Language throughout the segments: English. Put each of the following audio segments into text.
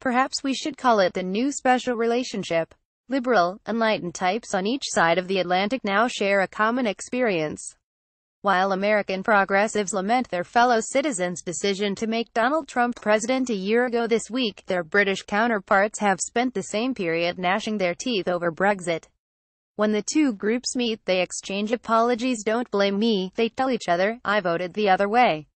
Perhaps we should call it the new special relationship. Liberal, enlightened types on each side of the Atlantic now share a common experience. While American progressives lament their fellow citizens' decision to make Donald Trump president a year ago this week, their British counterparts have spent the same period gnashing their teeth over Brexit. When the two groups meet, they exchange apologies. Don't blame me, they tell each other, I voted the other way.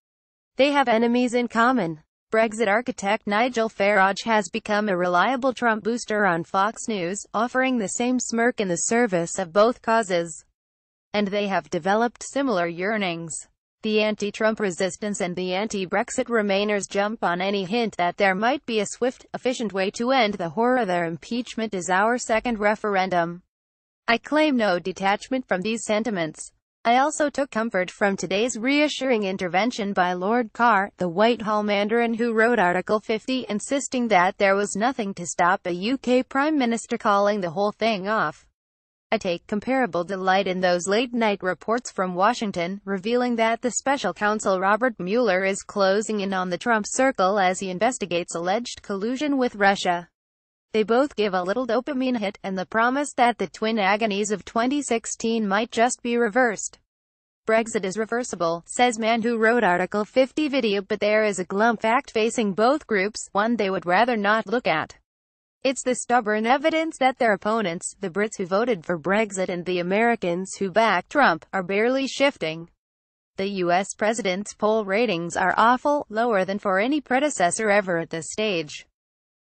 They have enemies in common. Brexit architect Nigel Farage has become a reliable Trump booster on Fox News, offering the same smirk in the service of both causes. And they have developed similar yearnings. The anti-Trump resistance and the anti-Brexit Remainers jump on any hint that there might be a swift, efficient way to end the horror. Their impeachment is our second referendum. I claim no detachment from these sentiments. I also took comfort from today's reassuring intervention by Lord Carr, the Whitehall Mandarin who wrote Article 50, insisting that there was nothing to stop a UK Prime Minister calling the whole thing off. I take comparable delight in those late-night reports from Washington, revealing that the special counsel Robert Mueller is closing in on the Trump circle as he investigates alleged collusion with Russia. They both give a little dopamine hit, and the promise that the twin agonies of 2016 might just be reversed. Brexit is reversible, says man who wrote Article 50 video, but there is a glum fact facing both groups, one they would rather not look at. It's the stubborn evidence that their opponents, the Brits who voted for Brexit and the Americans who back Trump, are barely shifting. The U.S. president's poll ratings are awful, lower than for any predecessor ever at this stage.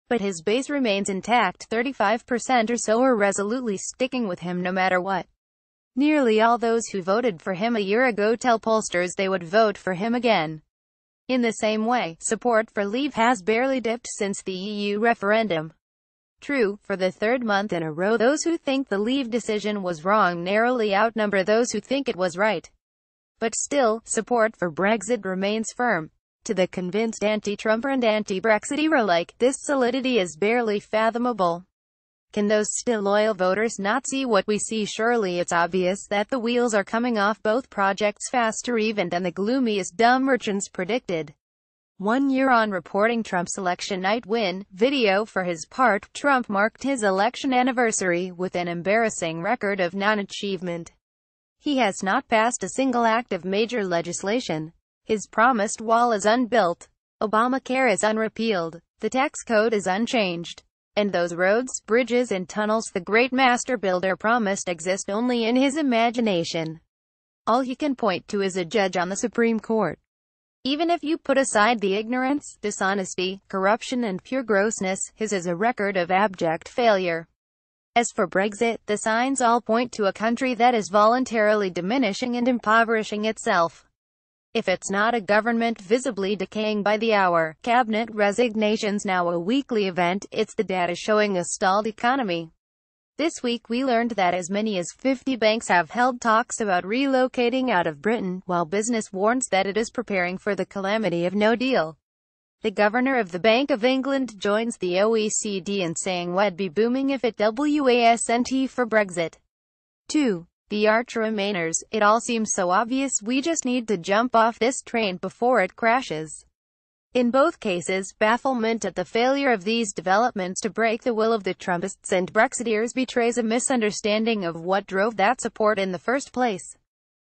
But his base remains intact. 35% or so are resolutely sticking with him no matter what. Nearly all those who voted for him a year ago tell pollsters they would vote for him again. In the same way, support for Leave has barely dipped since the EU referendum. True, for the third month in a row, those who think the Leave decision was wrong narrowly outnumber those who think it was right. But still, support for Brexit remains firm. To the convinced anti-Trumper and anti-Brexiteer alike, this solidity is barely fathomable. Can those still loyal voters not see what we see? Surely it's obvious that the wheels are coming off both projects faster even than the gloomiest dumb merchants predicted. 1 year on reporting Trump's election night win, video. For his part, Trump marked his election anniversary with an embarrassing record of non-achievement. He has not passed a single act of major legislation. His promised wall is unbuilt. Obamacare is unrepealed. The tax code is unchanged. And those roads, bridges and tunnels the great master builder promised exist only in his imagination. All he can point to is a judge on the Supreme Court. Even if you put aside the ignorance, dishonesty, corruption and pure grossness, his is a record of abject failure. As for Brexit, the signs all point to a country that is voluntarily diminishing and impoverishing itself. If it's not a government visibly decaying by the hour, cabinet resignations now a weekly event, it's the data showing a stalled economy. This week we learned that as many as 50 banks have held talks about relocating out of Britain, while business warns that it is preparing for the calamity of no deal. The governor of the Bank of England joins the OECD in saying we'd be booming if it wasn't for Brexit. 2. The arch Remainers. It all seems so obvious, we just need to jump off this train before it crashes. In both cases, bafflement at the failure of these developments to break the will of the Trumpists and Brexiteers betrays a misunderstanding of what drove that support in the first place.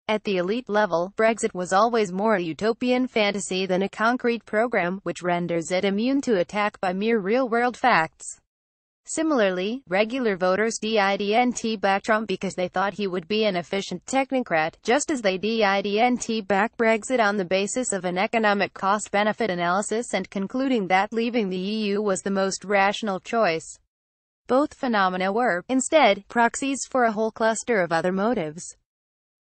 At the elite level, Brexit was always more a utopian fantasy than a concrete program, which renders it immune to attack by mere real-world facts. Similarly, regular voters didn't back Trump because they thought he would be an efficient technocrat, just as they didn't back Brexit on the basis of an economic cost-benefit analysis and concluding that leaving the EU was the most rational choice. Both phenomena were, instead, proxies for a whole cluster of other motives.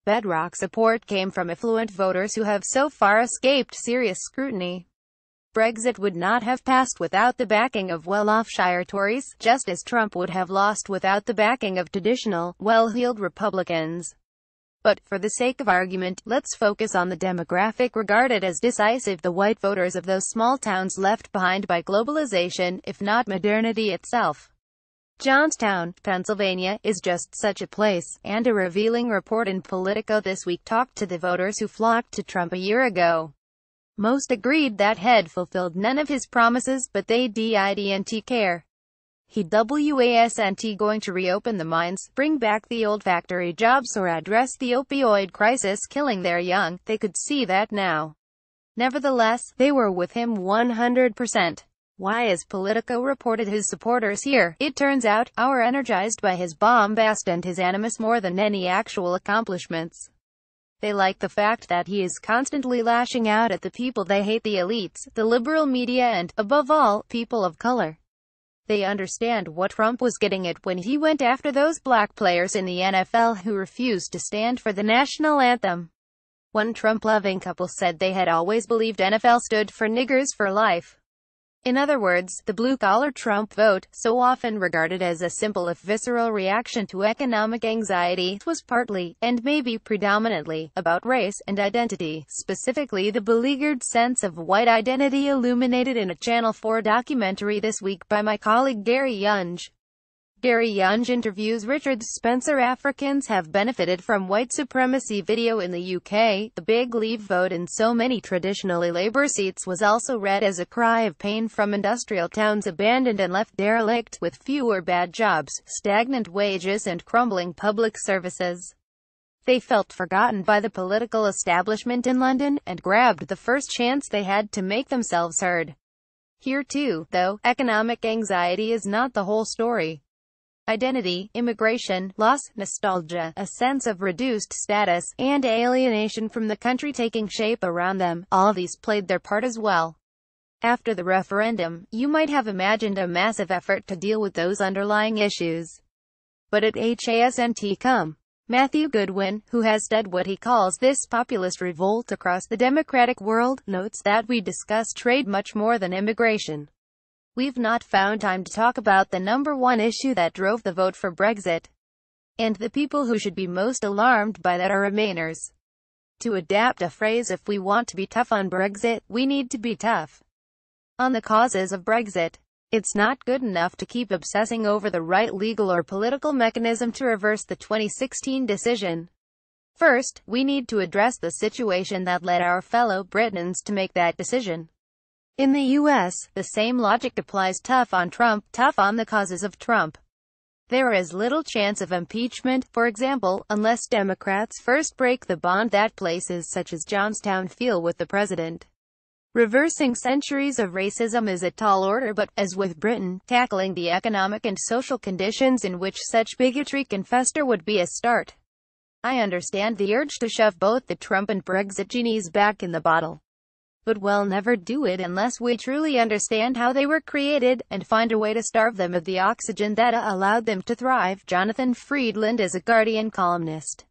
Bedrock support came from affluent voters who have so far escaped serious scrutiny. Brexit would not have passed without the backing of well-off Shire Tories, just as Trump would have lost without the backing of traditional, well-heeled Republicans. But, for the sake of argument, let's focus on the demographic regarded as decisive: the white voters of those small towns left behind by globalization, if not modernity itself. Johnstown, Pennsylvania, is just such a place, and a revealing report in Politico this week talked to the voters who flocked to Trump a year ago. Most agreed that had fulfilled none of his promises, but they didn't care. He wasn't going to reopen the mines, bring back the old factory jobs, or address the opioid crisis killing their young. They could see that now. Nevertheless, they were with him 100%. Why, as Politico reported his supporters here, it turns out, are energized by his bombast and his animus more than any actual accomplishments. They like the fact that he is constantly lashing out at the people they hate, the elites, the liberal media and, above all, people of color. They understand what Trump was getting at when he went after those black players in the NFL who refused to stand for the national anthem. One Trump-loving couple said they had always believed NFL stood for niggers for life. In other words, the blue-collar Trump vote, so often regarded as a simple if visceral reaction to economic anxiety, was partly, and maybe predominantly, about race and identity, specifically the beleaguered sense of white identity illuminated in a Channel 4 documentary this week by my colleague Gary Younge. Gary Younge interviews Richard Spencer. Africans have benefited from white supremacy video in the UK. The big Leave vote in so many traditionally Labour seats was also read as a cry of pain from industrial towns abandoned and left derelict, with fewer bad jobs, stagnant wages and crumbling public services. They felt forgotten by the political establishment in London, and grabbed the first chance they had to make themselves heard. Here too, though, economic anxiety is not the whole story. Identity, immigration, loss, nostalgia, a sense of reduced status, and alienation from the country taking shape around them, all these played their part as well. After the referendum, you might have imagined a massive effort to deal with those underlying issues. But it hasn't come. Matthew Goodwin, who has studied what he calls this populist revolt across the democratic world, notes that we discuss trade much more than immigration. We've not found time to talk about the number one issue that drove the vote for Brexit. And the people who should be most alarmed by that are Remainers. To adapt a phrase, if we want to be tough on Brexit, we need to be tough on the causes of Brexit. It's not good enough to keep obsessing over the right legal or political mechanism to reverse the 2016 decision. First, we need to address the situation that led our fellow Britons to make that decision. In the U.S., the same logic applies: tough on Trump, tough on the causes of Trump. There is little chance of impeachment, for example, unless Democrats first break the bond that places such as Johnstown feel with the president. Reversing centuries of racism is a tall order, but, as with Britain, tackling the economic and social conditions in which such bigotry can fester would be a start. I understand the urge to shove both the Trump and Brexit genies back in the bottle. But we'll never do it unless we truly understand how they were created, and find a way to starve them of the oxygen that allowed them to thrive. Jonathan Freedland is a Guardian columnist.